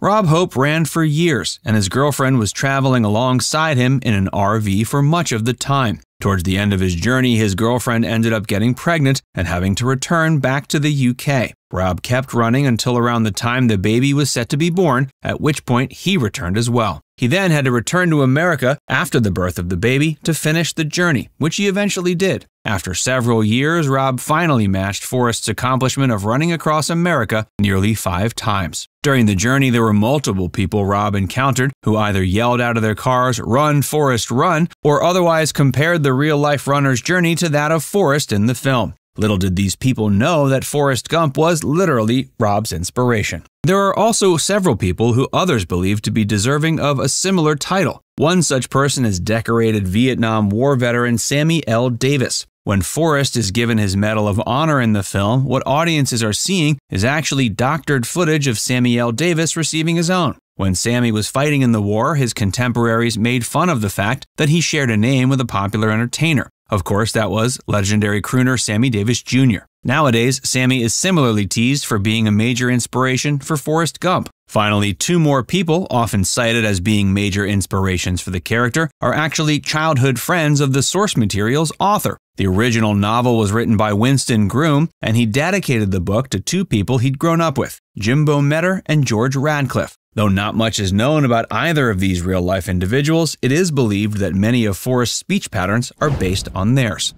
Rob Hope ran for years, and his girlfriend was traveling alongside him in an RV for much of the time. Towards the end of his journey, his girlfriend ended up getting pregnant and having to return back to the UK. Rob kept running until around the time the baby was set to be born, at which point he returned as well. He then had to return to America after the birth of the baby to finish the journey, which he eventually did. After several years, Rob finally matched Forrest's accomplishment of running across America nearly 5 times. During the journey, there were multiple people Rob encountered who either yelled out of their cars, "Run, Forrest, run," or otherwise compared the real-life runner's journey to that of Forrest in the film. Little did these people know that Forrest Gump was literally Rob's inspiration. There are also several people who others believe to be deserving of a similar title. One such person is decorated Vietnam War veteran Sammy L. Davis. When Forrest is given his Medal of Honor in the film, what audiences are seeing is actually doctored footage of Sammy L. Davis receiving his own. When Sammy was fighting in the war, his contemporaries made fun of the fact that he shared a name with a popular entertainer. Of course, that was legendary crooner Sammy Davis Jr. Nowadays, Sammy is similarly teased for being a major inspiration for Forrest Gump. Finally, 2 more people, often cited as being major inspirations for the character, are actually childhood friends of the source material's author. The original novel was written by Winston Groom, and he dedicated the book to 2 people he'd grown up with, Jimbo Metter and George Radcliffe. Though not much is known about either of these real-life individuals, it is believed that many of Forrest's speech patterns are based on theirs.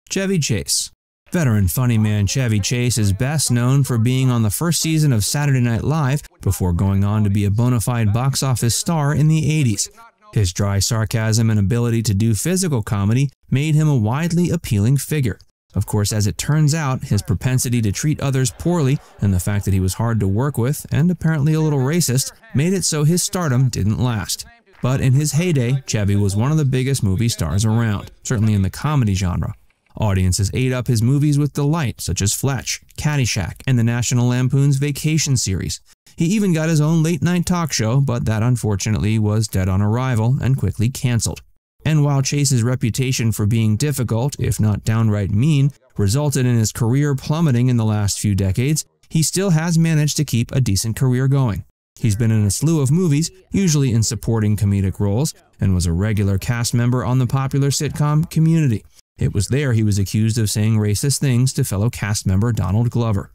Chevy Chase. Veteran funny man Chevy Chase is best known for being on the first season of Saturday Night Live before going on to be a bona fide box office star in the 80s. His dry sarcasm and ability to do physical comedy made him a widely appealing figure. Of course, as it turns out, his propensity to treat others poorly and the fact that he was hard to work with and apparently a little racist made it so his stardom didn't last. But in his heyday, Chevy was one of the biggest movie stars around, certainly in the comedy genre. Audiences ate up his movies with delight, such as Fletch, Caddyshack, and the National Lampoon's Vacation series. He even got his own late-night talk show, but that unfortunately was dead on arrival and quickly canceled. And while Chase's reputation for being difficult, if not downright mean, resulted in his career plummeting in the last few decades, he still has managed to keep a decent career going. He's been in a slew of movies, usually in supporting comedic roles, and was a regular cast member on the popular sitcom Community. It was there he was accused of saying racist things to fellow cast member Donald Glover.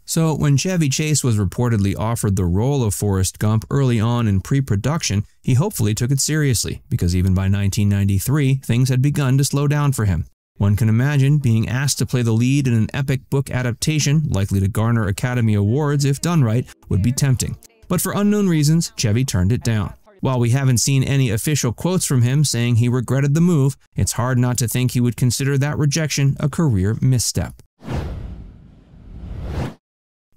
So when Chevy Chase was reportedly offered the role of Forrest Gump early on in pre-production, he hopefully took it seriously, because even by 1993, things had begun to slow down for him. One can imagine being asked to play the lead in an epic book adaptation, likely to garner Academy Awards if done right, would be tempting. But for unknown reasons, Chevy turned it down. While we haven't seen any official quotes from him saying he regretted the move, it's hard not to think he would consider that rejection a career misstep.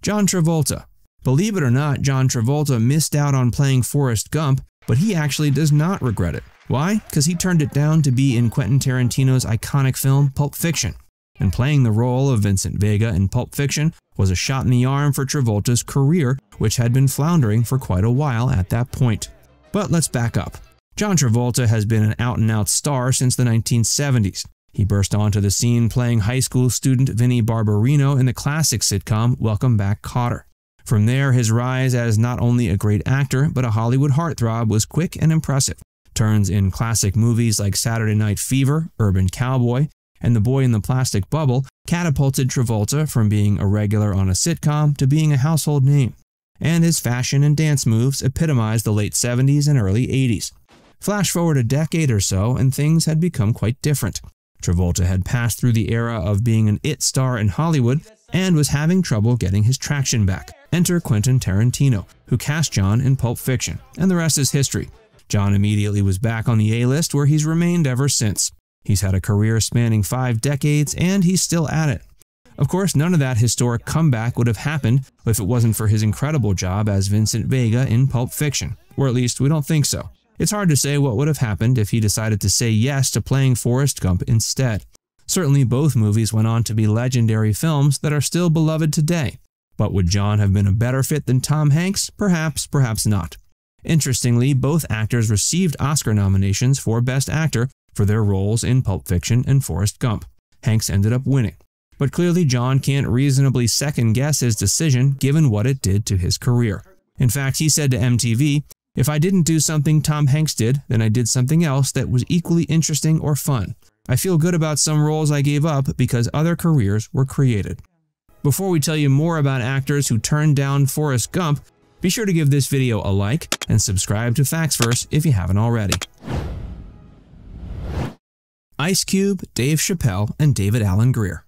John Travolta. Believe it or not, John Travolta missed out on playing Forrest Gump, but he actually does not regret it. Why? Because he turned it down to be in Quentin Tarantino's iconic film Pulp Fiction. And playing the role of Vincent Vega in Pulp Fiction was a shot in the arm for Travolta's career, which had been floundering for quite a while at that point. But let's back up. John Travolta has been an out-and-out star since the 1970s. He burst onto the scene playing high school student Vinnie Barbarino in the classic sitcom Welcome Back, Kotter. From there, his rise as not only a great actor, but a Hollywood heartthrob was quick and impressive. Turns in classic movies like Saturday Night Fever, Urban Cowboy, and The Boy in the Plastic Bubble catapulted Travolta from being a regular on a sitcom to being a household name. And his fashion and dance moves epitomized the late 70s and early 80s. Flash forward a decade or so, and things had become quite different. Travolta had passed through the era of being an it star in Hollywood and was having trouble getting his traction back. Enter Quentin Tarantino, who cast John in Pulp Fiction, and the rest is history. John immediately was back on the A-list, where he's remained ever since. He's had a career spanning 5 decades, and he's still at it. Of course, none of that historic comeback would have happened if it wasn't for his incredible job as Vincent Vega in Pulp Fiction, or at least we don't think so. It's hard to say what would have happened if he decided to say yes to playing Forrest Gump instead. Certainly both movies went on to be legendary films that are still beloved today. But would John have been a better fit than Tom Hanks? Perhaps, perhaps not. Interestingly, both actors received Oscar nominations for Best Actor for their roles in Pulp Fiction and Forrest Gump. Hanks ended up winning. But clearly John can't reasonably second-guess his decision given what it did to his career. In fact, he said to MTV, "If I didn't do something Tom Hanks did, then I did something else that was equally interesting or fun. I feel good about some roles I gave up because other careers were created." Before we tell you more about actors who turned down Forrest Gump, Be sure to give this video a like and subscribe to FactsVerse if you haven't already. Ice Cube, Dave Chappelle, and David Alan Grier.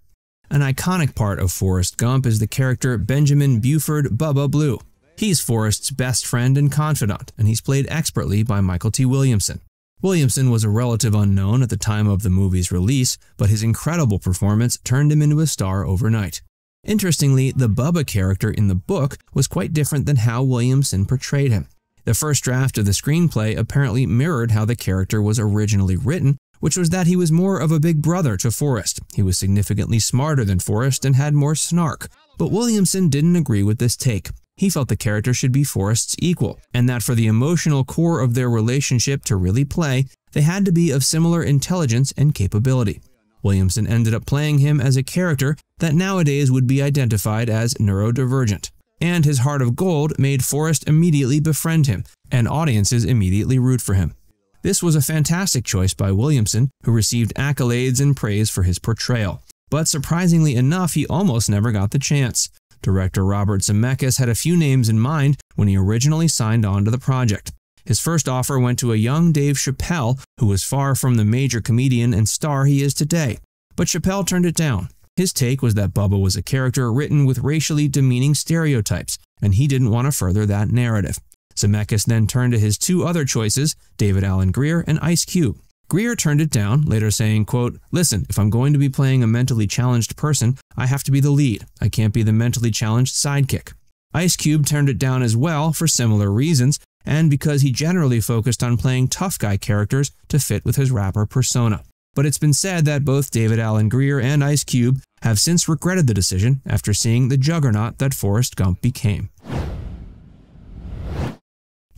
An iconic part of Forrest Gump is the character Benjamin Buford Bubba Blue. He's Forrest's best friend and confidant, and he's played expertly by Michael T. Williamson. Williamson was a relative unknown at the time of the movie's release, but his incredible performance turned him into a star overnight. Interestingly, the Bubba character in the book was quite different than how Williamson portrayed him. The first draft of the screenplay apparently mirrored how the character was originally written, which was that he was more of a big brother to Forrest. He was significantly smarter than Forrest and had more snark. But Williamson didn't agree with this take. He felt the character should be Forrest's equal, and that for the emotional core of their relationship to really play, they had to be of similar intelligence and capability. Williamson ended up playing him as a character that nowadays would be identified as neurodivergent. And his heart of gold made Forrest immediately befriend him, and audiences immediately root for him. This was a fantastic choice by Williamson, who received accolades and praise for his portrayal. But surprisingly enough, he almost never got the chance. Director Robert Zemeckis had a few names in mind when he originally signed on to the project. His first offer went to a young Dave Chappelle, who was far from the major comedian and star he is today. But Chappelle turned it down. His take was that Bubba was a character written with racially demeaning stereotypes, and he didn't want to further that narrative. Zemeckis then turned to his two other choices, David Alan Grier and Ice Cube. Grier turned it down, later saying, quote, "Listen, if I'm going to be playing a mentally challenged person, I have to be the lead. I can't be the mentally challenged sidekick." Ice Cube turned it down as well for similar reasons, and because he generally focused on playing tough guy characters to fit with his rapper persona. But it's been said that both David Alan Grier and Ice Cube have since regretted the decision after seeing the juggernaut that Forrest Gump became.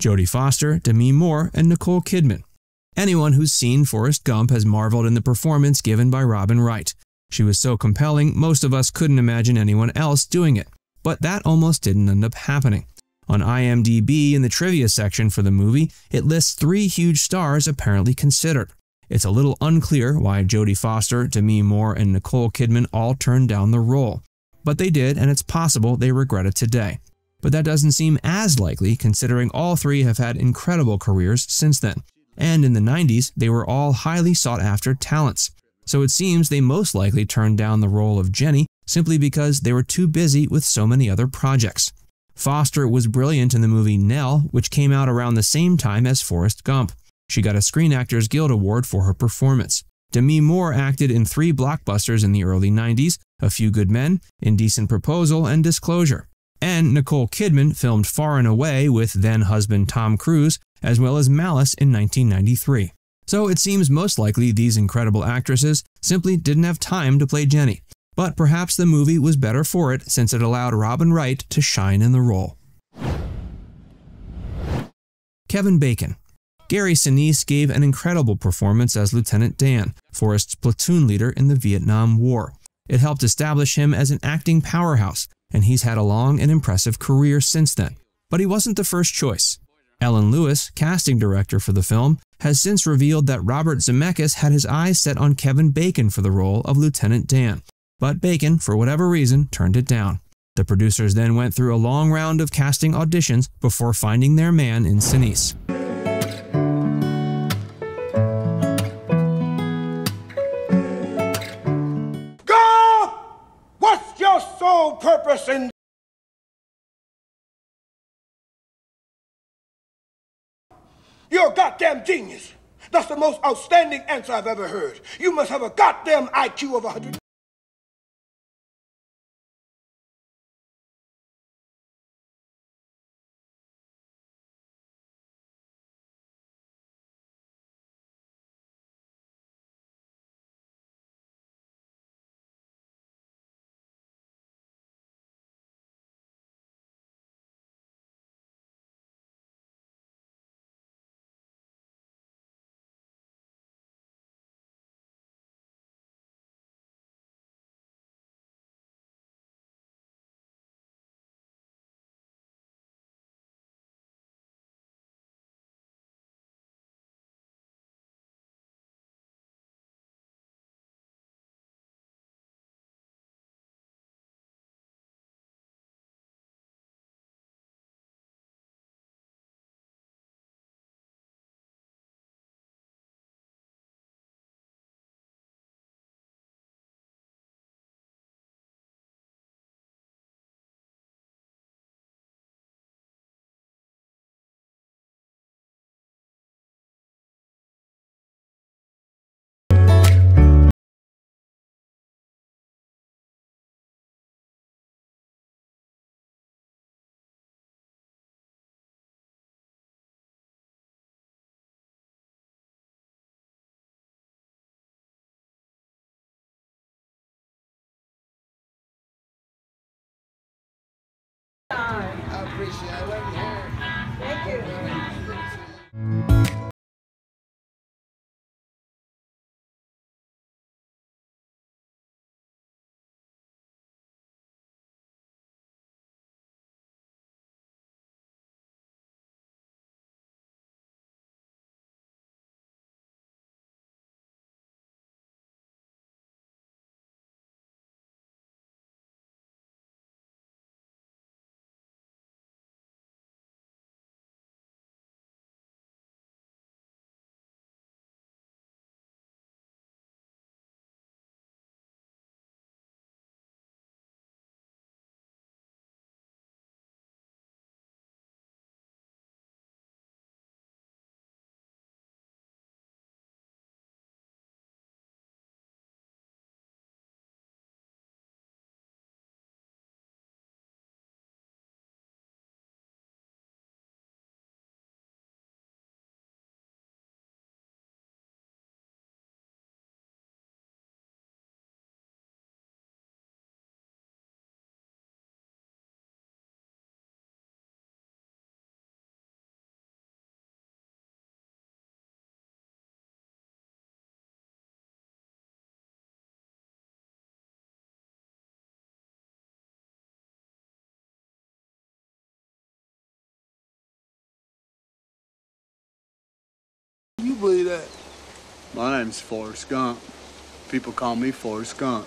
Jodie Foster, Demi Moore, and Nicole Kidman. Anyone who's seen Forrest Gump has marveled in the performance given by Robin Wright. She was so compelling, most of us couldn't imagine anyone else doing it. But that almost didn't end up happening. On IMDb, in the trivia section for the movie, it lists 3 huge stars apparently considered. It's a little unclear why Jodie Foster, Demi Moore, and Nicole Kidman all turned down the role. But they did, and it's possible they regret it today. But that doesn't seem as likely considering all 3 have had incredible careers since then. And in the 90s, they were all highly sought-after talents. So it seems they most likely turned down the role of Jenny simply because they were too busy with so many other projects. Foster was brilliant in the movie Nell, which came out around the same time as Forrest Gump. She got a Screen Actors Guild Award for her performance. Demi Moore acted in 3 blockbusters in the early 90s, A Few Good Men, Indecent Proposal, and Disclosure. And Nicole Kidman filmed Far and Away with then-husband Tom Cruise, as well as Malice in 1993. So it seems most likely these incredible actresses simply didn't have time to play Jenny. But perhaps the movie was better for it since it allowed Robin Wright to shine in the role. Kevin Bacon. Gary Sinise gave an incredible performance as Lieutenant Dan, Forrest's platoon leader in the Vietnam War. It helped establish him as an acting powerhouse, and he's had a long and impressive career since then. But he wasn't the first choice. Ellen Lewis, casting director for the film, has since revealed that Robert Zemeckis had his eyes set on Kevin Bacon for the role of Lieutenant Dan. But Bacon, for whatever reason, turned it down. The producers then went through a long round of casting auditions before finding their man in Sinise. God, what's your sole purpose in... You're a goddamn genius. That's the most outstanding answer I've ever heard. You must have a goddamn IQ of 100. You believe that? My name's Forrest Gump. People call me Forrest Gump.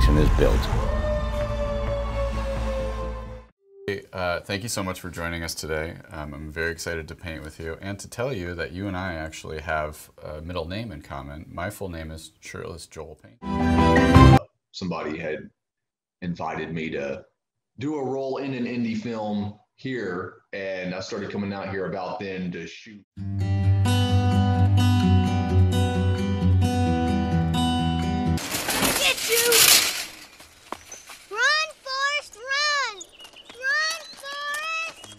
Is built. Thank you so much for joining us today. I'm very excited to paint with you and to tell you that you and I actually have a middle name in common. My full name is Shirtless Joel Paint. Somebody had invited me to do a role in an indie film here, and I started coming out here about then to shoot. Get you! Run, Forrest, run! Run, Forrest!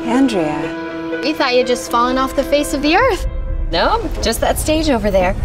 Andrea. We thought you'd just fallen off the face of the earth. No, just that stage over there.